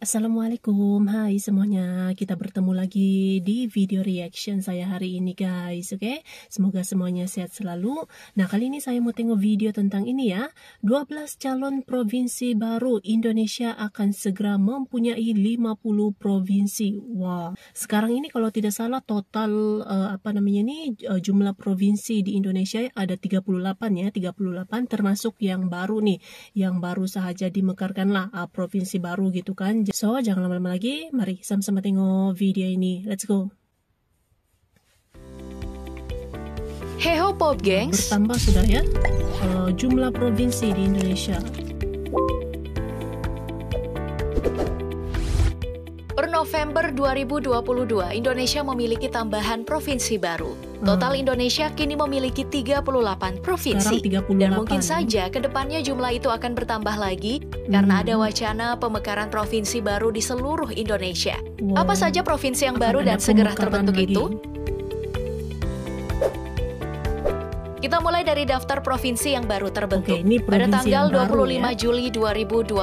Assalamualaikum, hai semuanya. Kita bertemu lagi di video reaction saya hari ini guys, oke? Semoga semuanya sehat selalu. Nah, kali ini saya mau tengok video tentang ini ya. 12 calon provinsi baru Indonesia akan segera mempunyai 50 provinsi. Wah, sekarang ini kalau tidak salah total jumlah provinsi di Indonesia ada 38 ya, 38 termasuk yang baru nih, yang baru saja dimekarkanlah provinsi baru gitu kan. So, jangan lama-lama lagi, mari sama-sama tengok video ini. Let's go. Heho Pop Gengs, Bertambah sudah ya jumlah provinsi di Indonesia. per November 2022, Indonesia memiliki tambahan provinsi baru. Total Indonesia kini memiliki 38 provinsi. 38. Dan mungkin saja ke depannya jumlah itu akan bertambah lagi karena ada wacana pemekaran provinsi baru di seluruh Indonesia. Apa saja provinsi yang baru dan segera terbentuk itu? Kita mulai dari daftar provinsi yang baru terbentuk. Pada tanggal 25 Juli 2022,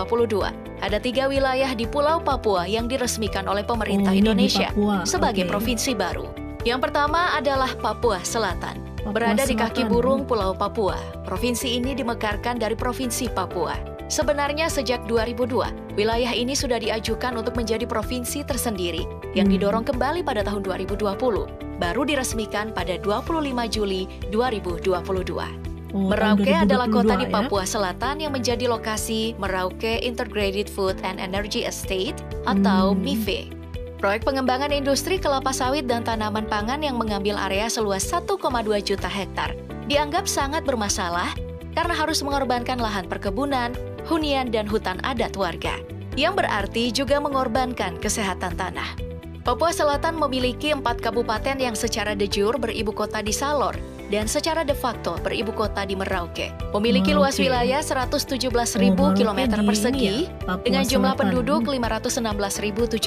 ada 3 wilayah di Pulau Papua yang diresmikan oleh pemerintah Indonesia sebagai provinsi baru. Yang pertama adalah Papua Selatan. Berada di kaki burung Pulau Papua, provinsi ini dimekarkan dari Provinsi Papua. Sebenarnya sejak 2002, wilayah ini sudah diajukan untuk menjadi provinsi tersendiri yang didorong kembali pada tahun 2020. Baru diresmikan pada 25 Juli 2022. Merauke adalah kota di Papua Selatan yang menjadi lokasi Merauke Integrated Food and Energy Estate atau MIFE. Proyek pengembangan industri kelapa sawit dan tanaman pangan yang mengambil area seluas 1,2 juta hektar dianggap sangat bermasalah karena harus mengorbankan lahan perkebunan, hunian, dan hutan adat warga, yang berarti juga mengorbankan kesehatan tanah. Papua Selatan memiliki 4 kabupaten yang secara de jure beribu kota di Salor dan secara de facto beribu kota di Merauke. Memiliki luas wilayah 117.000 km persegi dengan jumlah penduduk 516.075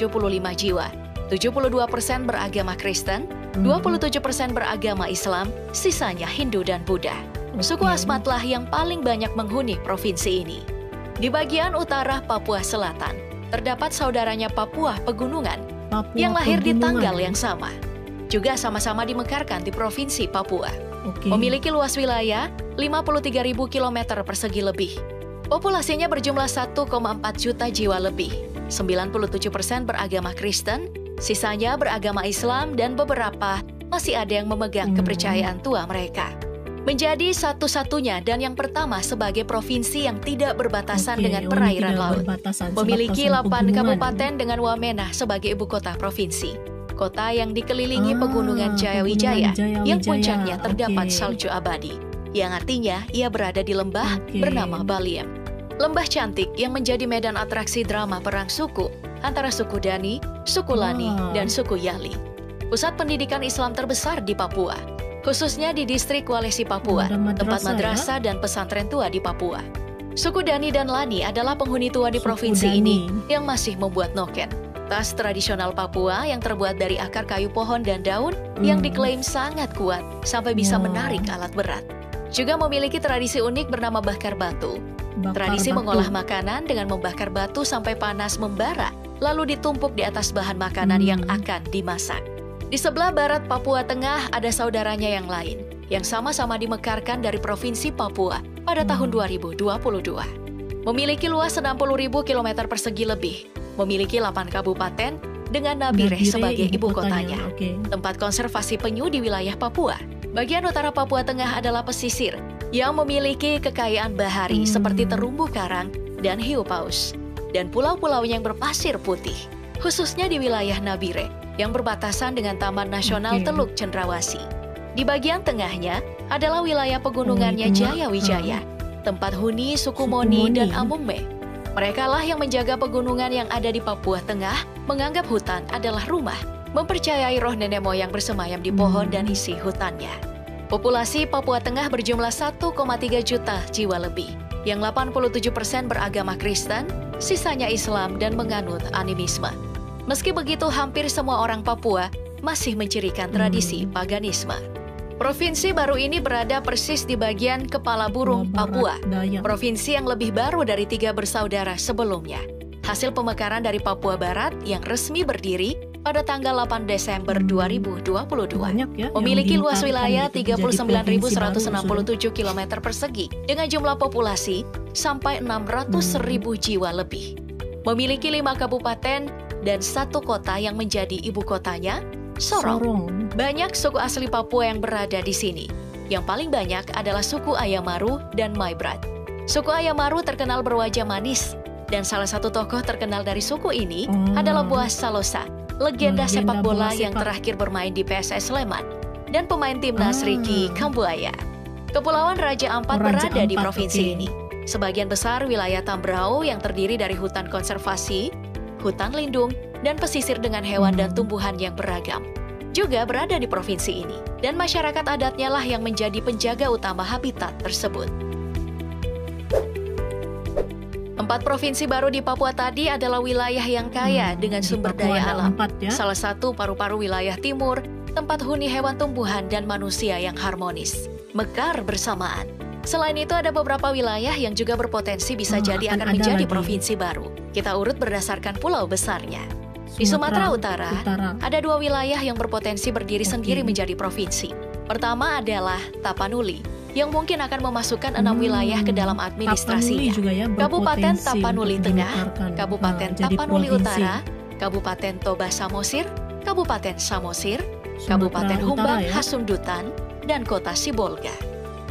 jiwa. 72% beragama Kristen, 27% beragama Islam, sisanya Hindu dan Buddha. Suku Asmatlah yang paling banyak menghuni provinsi ini. Di bagian utara Papua Selatan, terdapat saudaranya Papua Pegunungan yang lahir di tanggal yang sama. Juga sama-sama dimekarkan di Provinsi Papua. Memiliki luas wilayah 53.000 km persegi lebih. Populasinya berjumlah 1,4 juta jiwa lebih. 97% beragama Kristen, sisanya beragama Islam, dan beberapa masih ada yang memegang kepercayaan tua mereka. Menjadi satu-satunya dan yang pertama sebagai provinsi yang tidak berbatasan dengan perairan laut. Memiliki 8 kabupaten dengan Wamena sebagai ibu kota provinsi. Kota yang dikelilingi pegunungan Jayawijaya yang puncaknya terdapat salju abadi, yang artinya ia berada di lembah bernama Baliem. Lembah cantik yang menjadi medan atraksi drama perang suku antara suku Dani, suku Lani, dan suku Yali. Pusat pendidikan Islam terbesar di Papua, khususnya di distrik Walesi Papua, tempat madrasah dan pesantren tua di Papua. Suku Dani dan Lani adalah penghuni tua di provinsi ini yang masih membuat noken, tas tradisional Papua yang terbuat dari akar kayu pohon dan daun yang diklaim sangat kuat sampai bisa menarik alat berat. Juga memiliki tradisi unik bernama bakar batu. Tradisi mengolah makanan dengan membakar batu sampai panas membara, lalu ditumpuk di atas bahan makanan yang akan dimasak. Di sebelah barat Papua Tengah ada saudaranya yang lain, yang sama-sama dimekarkan dari Provinsi Papua pada tahun 2022. Memiliki luas 60.000 km persegi lebih, memiliki 8 kabupaten dengan Nabire sebagai ibu kotanya. Tempat konservasi penyu di wilayah Papua. Bagian utara Papua Tengah adalah pesisir yang memiliki kekayaan bahari seperti terumbu karang dan hiu paus, dan pulau-pulau yang berpasir putih, khususnya di wilayah Nabire yang berbatasan dengan Taman Nasional Teluk Cendrawasih. Di bagian tengahnya adalah wilayah pegunungannya Jayawijaya, tempat huni suku Moni dan Amungme. Mereka lah yang menjaga pegunungan yang ada di Papua Tengah, menganggap hutan adalah rumah, mempercayai roh nenek moyang bersemayam di pohon dan isi hutannya. Populasi Papua Tengah berjumlah 1,3 juta jiwa lebih, yang 87% beragama Kristen, sisanya Islam dan menganut animisme. Meski begitu, hampir semua orang Papua masih mencirikan tradisi paganisme. Provinsi baru ini berada persis di bagian kepala burung Papua, provinsi yang lebih baru dari 3 bersaudara sebelumnya. hasil pemekaran dari Papua Barat yang resmi berdiri pada tanggal 8 Desember 2022. Ya, memiliki luas wilayah 39.167 km persegi dengan jumlah populasi sampai 600.000 jiwa lebih. Memiliki 5 kabupaten dan 1 kota yang menjadi ibu kotanya, Sorong. Banyak suku asli Papua yang berada di sini. Yang paling banyak adalah suku Ayamaru dan Maibrat. Suku Ayamaru terkenal berwajah manis, dan salah satu tokoh terkenal dari suku ini adalah Boas Salosa, legenda sepak bola yang terakhir bermain di PSS Sleman, dan pemain timnas Ricky Kambuaya. Kepulauan Raja Ampat berada di provinsi ini. Sebagian besar wilayah Tambrau yang terdiri dari hutan konservasi, hutan lindung, dan pesisir dengan hewan dan tumbuhan yang beragam juga berada di provinsi ini, dan masyarakat adatnya lah yang menjadi penjaga utama habitat tersebut. 4 provinsi baru di Papua tadi adalah wilayah yang kaya dengan sumber daya alam. Salah satu paru-paru wilayah timur, tempat huni hewan tumbuhan dan manusia yang harmonis, mekar bersamaan. Selain itu ada beberapa wilayah yang juga berpotensi bisa jadi akan menjadi provinsi baru. Kita urut berdasarkan pulau besarnya. Di Sumatera Utara, ada 2 wilayah yang berpotensi berdiri sendiri menjadi provinsi. Pertama adalah Tapanuli, yang mungkin akan memasukkan 6 wilayah ke dalam administrasinya. Kabupaten Tapanuli Tengah, Kabupaten Tapanuli Utara, Kabupaten Toba Samosir, Kabupaten Samosir, Kabupaten Humbang Hasundutan, dan Kota Sibolga.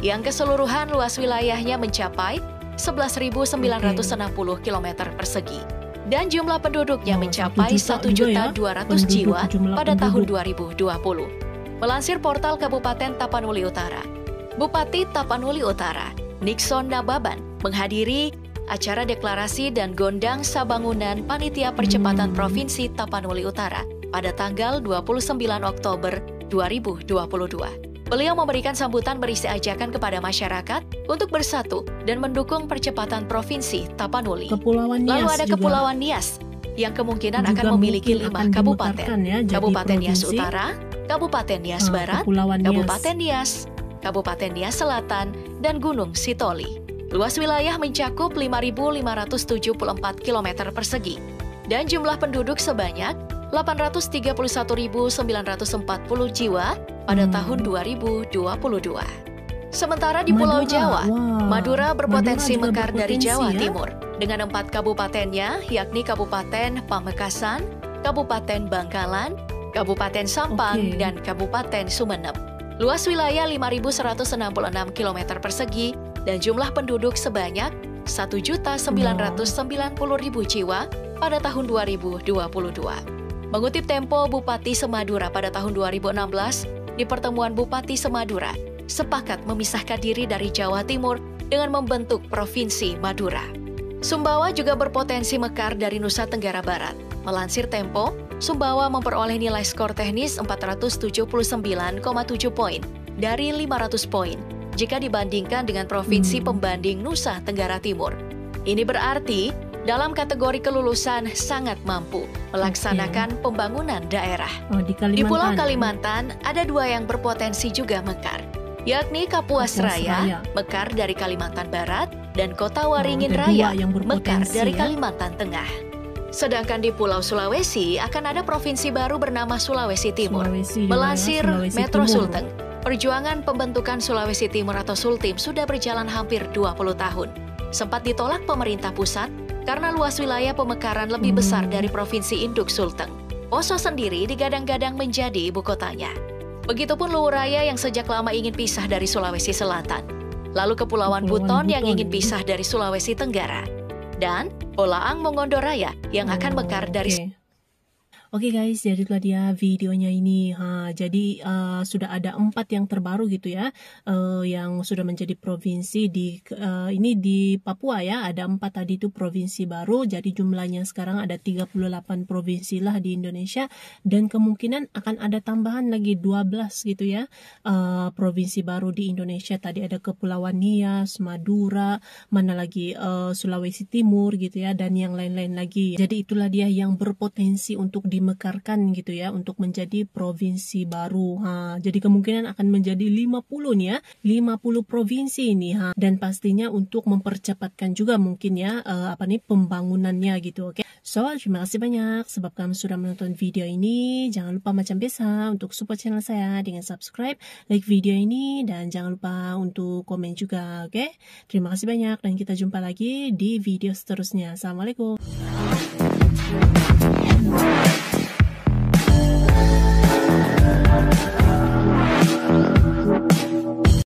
Yang keseluruhan luas wilayahnya mencapai 11.960 km persegi. Dan jumlah penduduknya mencapai 1.200.000 jiwa pada tahun 2020. Melansir portal Kabupaten Tapanuli Utara, Bupati Tapanuli Utara, Nixon Nababan, menghadiri acara deklarasi dan gondang sabangunan Panitia Percepatan Provinsi Tapanuli Utara pada tanggal 29 Oktober 2022. Beliau memberikan sambutan berisi ajakan kepada masyarakat untuk bersatu dan mendukung percepatan Provinsi Tapanuli. Lalu ada Kepulauan Nias yang kemungkinan akan memiliki 5 kabupaten. Kabupaten Nias Utara, Kabupaten Nias Barat, Kabupaten Nias, Kabupaten Nias Selatan, dan Gunung Sitoli. Luas wilayah mencakup 5.574 km persegi dan jumlah penduduk sebanyak 831.940 jiwa pada tahun 2022. Sementara di Pulau Jawa, Madura berpotensi mekar dari Jawa Timur dengan 4 kabupatennya, yakni Kabupaten Pamekasan, Kabupaten Bangkalan, Kabupaten Sampang, dan Kabupaten Sumeneb. Luas wilayah 5.166 km persegi dan jumlah penduduk sebanyak 1.990.000 jiwa pada tahun 2022. Mengutip Tempo, Bupati Semadura pada tahun 2016, di pertemuan Bupati Semadura, sepakat memisahkan diri dari Jawa Timur dengan membentuk Provinsi Madura. Sumbawa juga berpotensi mekar dari Nusa Tenggara Barat. Melansir Tempo, Sumbawa memperoleh nilai skor teknis 479,7 poin dari 500 poin jika dibandingkan dengan Provinsi pembanding Nusa Tenggara Timur. Ini berarti dalam kategori kelulusan sangat mampu melaksanakan pembangunan daerah. Di Pulau Kalimantan ada 2 yang berpotensi juga mekar, yakni Kapuas Raya, mekar dari Kalimantan Barat, dan Kota Waringin Raya, mekar dari Kalimantan Tengah. Sedangkan di Pulau Sulawesi akan ada provinsi baru bernama Sulawesi Timur. Melansir Metro Sulteng, perjuangan pembentukan Sulawesi Timur atau Sultim sudah berjalan hampir 20 tahun. Sempat ditolak pemerintah pusat karena luas wilayah pemekaran lebih besar dari Provinsi Induk Sulteng. Poso sendiri digadang-gadang menjadi ibu kotanya. Begitupun Luwu Raya yang sejak lama ingin pisah dari Sulawesi Selatan. Lalu Kepulauan Buton yang ingin pisah dari Sulawesi Tenggara. Dan Polaang Mongondo Raya yang akan mekar dari... Oke guys, jadi itulah dia videonya ini. Jadi sudah ada 4 yang terbaru gitu ya, yang sudah menjadi provinsi di ini di Papua ya. Ada 4 tadi itu provinsi baru. Jadi jumlahnya sekarang ada 38 provinsi lah di Indonesia, dan kemungkinan akan ada tambahan lagi 12 gitu ya, provinsi baru di Indonesia. Tadi ada Kepulauan Nias, Madura, mana lagi Sulawesi Timur gitu ya, dan yang lain-lain lagi. Jadi itulah dia yang berpotensi untuk dimekarkan gitu ya untuk menjadi provinsi baru. Jadi kemungkinan akan menjadi 50 nih ya, 50 provinsi ini. Dan pastinya untuk mempercepatkan juga mungkin ya pembangunannya gitu. Oke. So, terima kasih banyak sebab kamu sudah menonton video ini. Jangan lupa macam biasa untuk support channel saya dengan subscribe, like video ini, dan jangan lupa untuk komen juga. Oke. Terima kasih banyak dan kita jumpa lagi di video seterusnya. Assalamualaikum.